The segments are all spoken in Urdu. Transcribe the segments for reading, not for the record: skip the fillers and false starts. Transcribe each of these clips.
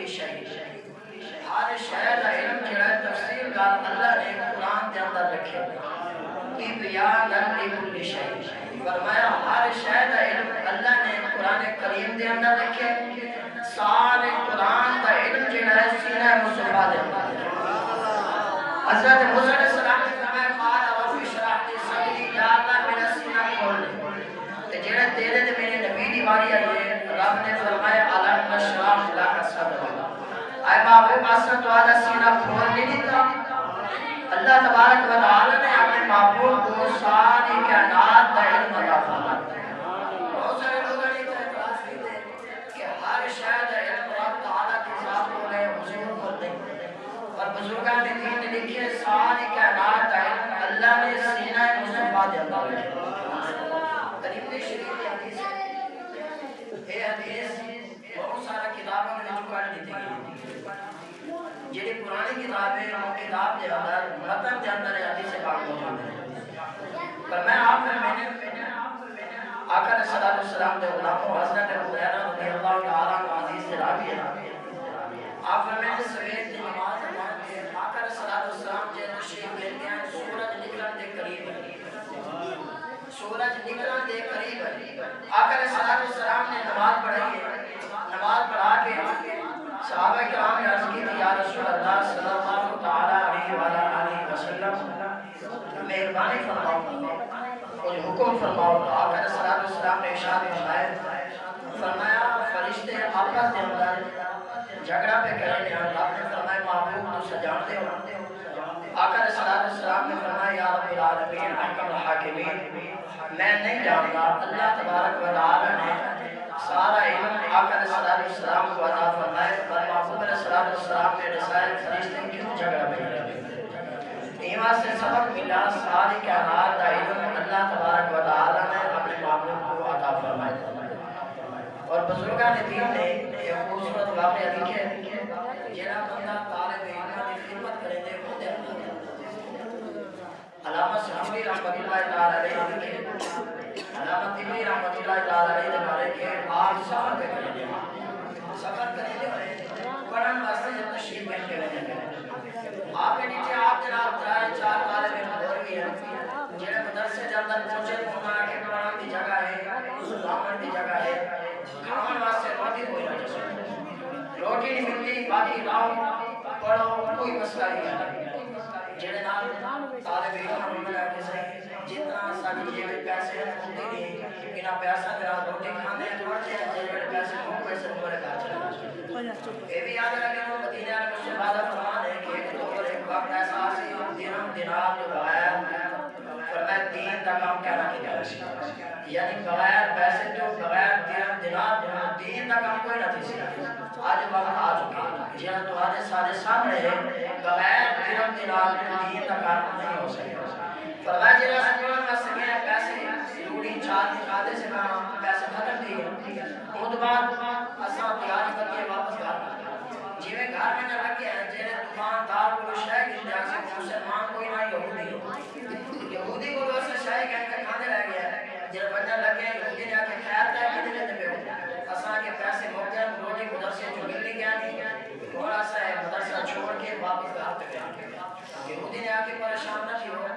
کل شیء ہر شے دا علم جڑا ہے تفصیل دار اللہ نے قرآن دے اندر رکھے کی بیان لکل شیء فرمایا ہر شے دا علم اللہ نے قرآن کریم دے اندر رکھے سارے قرآن دا علم جڑا ہے سینہ مصطفیٰ دے اندر حضرت موسیٰ علیہ السلام نے فرمایا قال رب اشرح لی صدری یا اللہ میرا سینہ کھول دے جڑا تیرے تے میرے نبی دی واری آئی ہے رب نے فرمایا الم نشرح لک صدرک اے محبوب آسان تو آدھا سینہ کھول نہیں دیتا اللہ تبارک و تعالی نے اپنے محبوب کو ساری کائنات کا علم عطا فرمایا بہت سارے لوگوں نے اعتراض کیتے کہ ہر شے کا علم رب تعالی کی ذات کو ہے حضور کو نہیں اور بزرگان نے دین نے لکھے ساری کائنات کا علم اللہ نے سینہ مصطفیٰ دے اندر رکھا ترمذی شریف کی حدیث ہے یہ حدیث بہت سارا کتابوں میں جو کر دی تھی جڑی پرانی کتابیں وہ کتاب دے اندر متن دے اندر حدیث پاک موجود ہے پر میں آپ میں نے آقا علیہ السلام دے غلاموں حضرت ابو ہریرہ رضی اللہ تعالیٰ عنہ حدیث سے راوی ہے آپ میں نے سویر کی نماز پڑھ کے آقا علیہ السلام جے تشریف لے گئے ہیں سورج نکلن دے قریب ہے سورج نکلن دے قریب ہے آقا علیہ السلام نے نماز پڑھی ہے نماز پڑھا کے صحابہ کرام نے عرض کی تھی یا رسول اللہ صلی اللہ تعالی علیہ وسلم مہربانی فرماؤ کوئی حکم فرماؤ آقا علیہ السلام نے ارشاد فرمایا فرشتے آپس دے اندر جھگڑا پہ کرے ہیں آپ نے فرمایا محبوب تو سجانتے ہو آقا علیہ السلام نے فرمایا یا رب العالمین حکم الحاکمین میں نہیں جانتا اللہ تبارک و تعالی نے سارا علم آقا علیہ السلام کو عطا فرمائے پر محبوب علیہ السلام نے رسائل فرشتے کیوں جھگڑا پہ کرے ایمان سے سبق ملا ساری کائنات کا علم اللہ تبارک و تعالی نے اپنے محبوب کو عطا فرمائے اور بزرگان دین نے ایک خوبصورت واقعہ لکھے جنہ بندہ طالب علم کی خدمت کرے دے وہ دے علامہ سنوری رحمت اللہ تعالی علیہ لکھے علامہ طبی رحمت اللہ تعالی علیہ نے بارے کہ آپ سفر پہ کرے دے سفر کرے دے پڑھن واسطے جب تشریف بن کے رہے ہیں آپ کے نیچے آپ جناب ترائے چار طالب علم ہو گئی ہیں جنہیں مدرسے جب تک پہنچے پہنچا کے پڑھان کی جگہ ہے دامن کی جگہ ہے کھاؤن واسطے روٹی کوئی نہ جسے روٹی نہیں ملتی باقی لاؤ پڑھو کوئی مسئلہ نہیں ہے جنہیں نام طالب علم ہونے لگے سے جتنا ساری جیوے پیسے ہوتے نہیں انہا پیسہ میرا روٹی کھانے پڑھتے ہیں جیوے پیسے ہوں پیسے ہمارے گھر چلے اے بھی یاد رکھیں وہ مدینہ میں مجھ سے وعدہ فرمان ہے کہ ایک دور ایک وقت ایسا آسی درہم دینار جو بغیر فرمائے دین کا کام کہنا کی جائے یعنی بغیر پیسے جو بغیر درہم دینار دین کا کام کوئی نہ تھی آج وقت آ چکے جہاں تمہارے سارے سامنے ہے بغیر درہم دینار دین کا کام نہیں ہو سکتا فرمائے جی رسول اللہ کا سگے پیسے روڑی چار دکھاتے سے کہاں پیسے ختم دیئے خود بعد اساں تیاری کرتے واپس گھر جیوے گھر میں نہ لگے ہیں جنہیں دکاندار کو شے کی جیسے مسلمان کوئی نہ یہودی کو دوسرے شے کہنے کا کھانے رہ گیا ہے جب بچہ لگے یہودی نے آکے خیر دے کتنے لیتے پہ ہو اساں کے پیسے موقع روٹی مدرسے جو ملنے گیا نہیں تھوڑا سا ہے مدرسہ چھوڑ کے واپس گھر تک گیا یہودی نے آکے پریشان نہ کیوں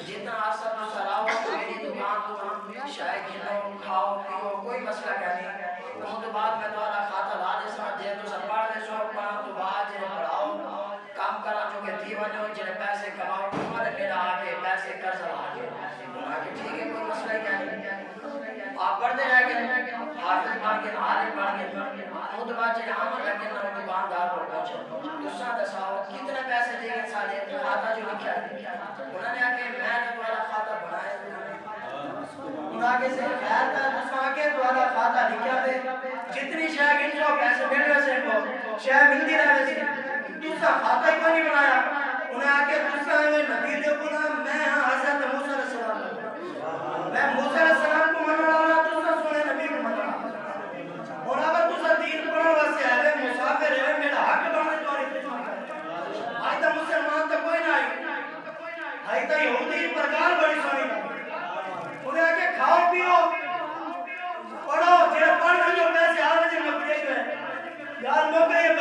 جتنا آسان و سراؤ میری دکان تو شاید کھلو کھاؤ پیو کوئی مسئلہ کیا نہیں ان کے بعد میں دوارا کھاتا لا دے سا جے تو سر پڑھ دے سو پڑھا تو بعد جنہیں پڑھاؤ کام کرا جو کہ دیوانوں جنہیں پیسے کماؤ تمہارے میرا آگے پیسے قرض آگے آگے ٹھیک ہے کوئی مسئلہ کیا نہیں آپ پڑھتے رہ گئے حافظ بن کے عالم بن کے ان کے بعد جنہیں عمل لگے نہ دکاندار پر پہنچے دوسرا دساؤ کتنے پیسے دے گئے سالے کھاتا جو لکھا ہے انہوں نے آگے میں نے دوارا کھاتا بنایا انہوں آگے سے خیر کا دوسرا آگے دوارا کھاتا لکھا ہے جتنی شاہ گن جو پیسے مل رہے سے کو شاہ ملتی رہے سے دوسرا کھاتا ہی کوئی نہیں بنایا انہیں آگے دوسرا ہے نبی دے بنا میں حضرت موسیٰ علیہ السلام میں موسیٰ علیہ السلام کو منع رہا دوسرا سنے نبی کو منع رہا اور اگر دوسرا دین پڑھا واسے ہے مسافر ہے میرا حق بننے دواری آئی تا مسلمان تا کوئی نہ آئی تا یہودی پرکار بڑی سوئی انہیں آگے کھاؤ پیو پڑھو جے پڑھ رہی ہو پیسے آوے جے مکڑے گئے یار موقع یہ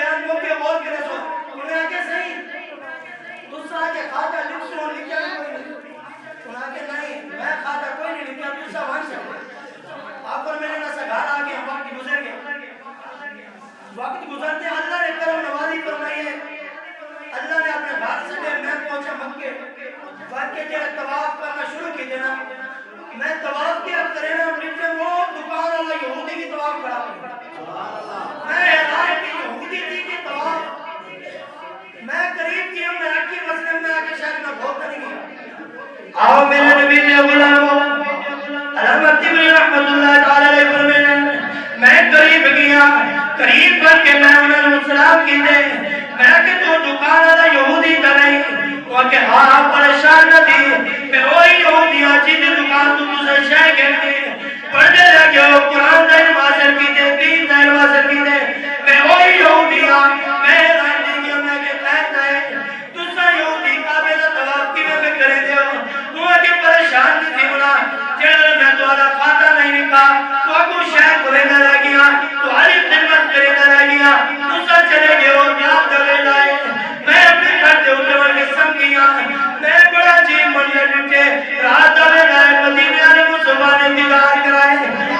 لکھا کوئی نہیں. انہاں کہ نہیں میں کھاتا کوئی نہیں لکھا تو سا وہاں سے آپ پر میں نے نہ گھر آ کے وقت گزر گئے. وقت گزرتے اللہ نے کرم نوازی فرمائی ہے. اللہ نے اپنے گھر سے میں پہنچا مکے. مکے کے طواف کرنا شروع کی دینا. میں طواف کیا کرے نا نیچے وہ دکان والا یہودی کی طواف کرا. میں حیران کہ یہودی تھی کہ طواف میں قریب کیا میں آکی مسلم میں آکے شاید میں بہت نہیں گیا. آؤ میرے نبی نے غلاموں علامت تیمری رحمت اللہ تعالی علیہ فرمائے میں قریب گیا. قریب کر کے میں انہوں نے سلام کی دے. میں کہ تو دکان والا یہودی تھا نہیں. وہ کہ ہاں پریشان نہ تھی میں وہی یہودی ہاں جی دی دکان تو دوسرے شے کہتے پڑھنے لگے ہو قرآن دا علم حاصل کی دے دین دا علم حاصل کی دے. میں وہی یہودی ہاں. میں رہنے گیا میں کہ کہتا ہے تسا یہودی کعبے دا طواف کی میں کرے دے ہو. وہ کہ پریشان نہیں تھی بنا جڑا میں تہاڈا کھاتا نہیں نکا تو اگوں شے کھلے نہ رہ گیا تہاڈی خدمت کرے نہ رہ گیا. تسا چلے گئے ہو جاب دے لائے میں اپنے گھر دے اوپر کے سم گیا. میں بڑا جی منظر ڈٹے رات دے لائے مدینے والے مصطفیٰ نے دیدار کرائے.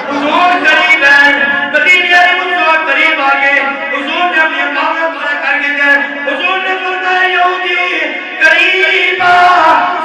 حضور قریب ہے مدینے والے مصطفیٰ قریب آ گئے. حضور نے اپنی باہوں کھڑا کر کے گئے. حضور نے فرمایا یہودی قریب آ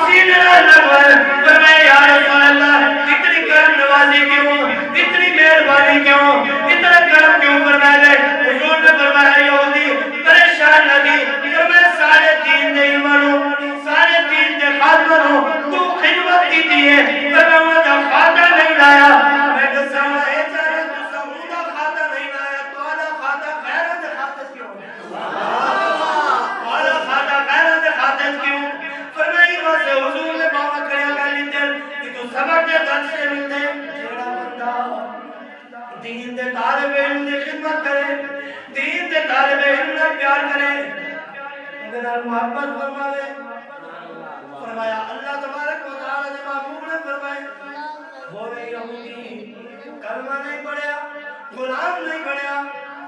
سیدنا نور فرمایا یا رسول اللہ اتنی کرم نوازی کیوں اتنی مہربانی کیوں اتنا کرم کیوں فرمایا. حضور نے فرمایا یہودی پریشان نہ تھی فرمایا سارے دین دے ایمانوں سارے دین دے خاتموں تو خدمت کی تھی ہے فرمایا انہوں دا خاتہ نہیں لایا. میں دسا اے چارے تسا انہوں دا خاتہ نہیں لایا تو آدھا خاتہ غیرہ دے خاتہ کیوں آدھا خاتہ غیرہ دے خاتہ کیوں. فرمائی وہاں سے حضور نے باوہ کریا کر لیتے کہ تو سبق دے درد سے ملتے جیڑا بندہ دین دے طالب علم دے خدمت کرے دین دے طالب علم دے پیار کرے اگر محبت فرماوے. فرمایا اللہ تبارک و تعالی نے محبوب نے فرمائے ہوئے یہودی کلمہ نہیں پڑھیا غلام نہیں بنیا.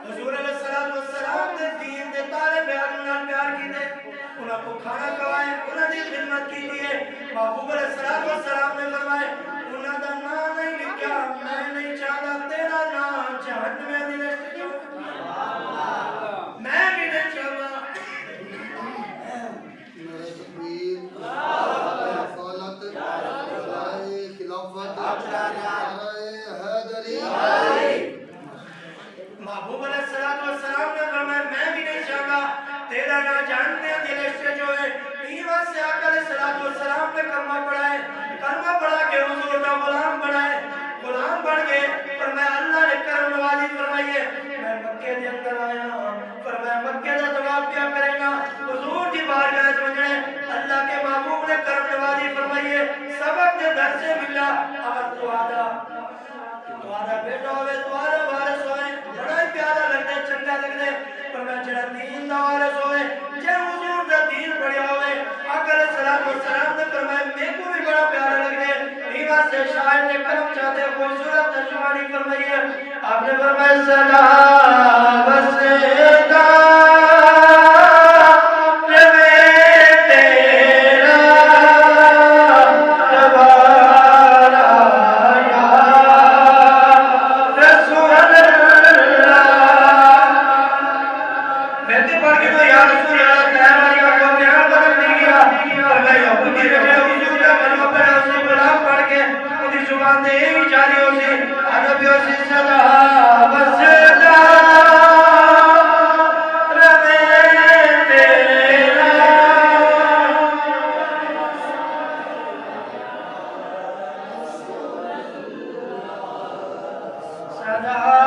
حضور علیہ السلام نے دین دے طالب علم نال پیار کیتے انہاں کو کھانا کھوائے انہاں دی خدمت کی ہے. محبوب علیہ السلام نے فرمائے انہاں دا نام نہیں لکھا میں نہیں چاہتا تیرا نام جہنم دی لسٹ جو میں بھی نہیں چاہتا. محبوب علیہ السلام نے فرمایا میں بھی نہیں چاہتا تیرا نام جاننے دی لسٹ جو ہے. ایمان سے آقا علیہ السلام نے کلمہ پڑھا ہے. کلمہ پڑھا کے حضور کا غلام بنا ہے. غلام بن گئے. فرمایا اللہ نے کرم نوازی فرمائی ہے. میں مکے دے اندر آیا فرمایا مکے دا طواف کیا کرے گا حضور دی بارگاہ وچ وجنے اللہ کے محبوب نے کرم نوازی فرمائی ہے. سبق دے در سے ملا اگر تو آدھا بیٹا ہوئے تو آدھا وارث ہوئے بڑا ہی پیارا لگتا ہے چنگا لگتا ہے. فرمایا جڑا دین دا وارث ہوئے جے حضور دا دین پڑھیا ہوئے آقا علیہ السلام نے فرمایا میں کو بھی بڑا پیارا لگتا ہے. ایمان سے شاعر نے کلم چاہتے خوبصورت ترجمانی فرمائی ہے. آپ نے فرمایا سلام وسیدہ Sada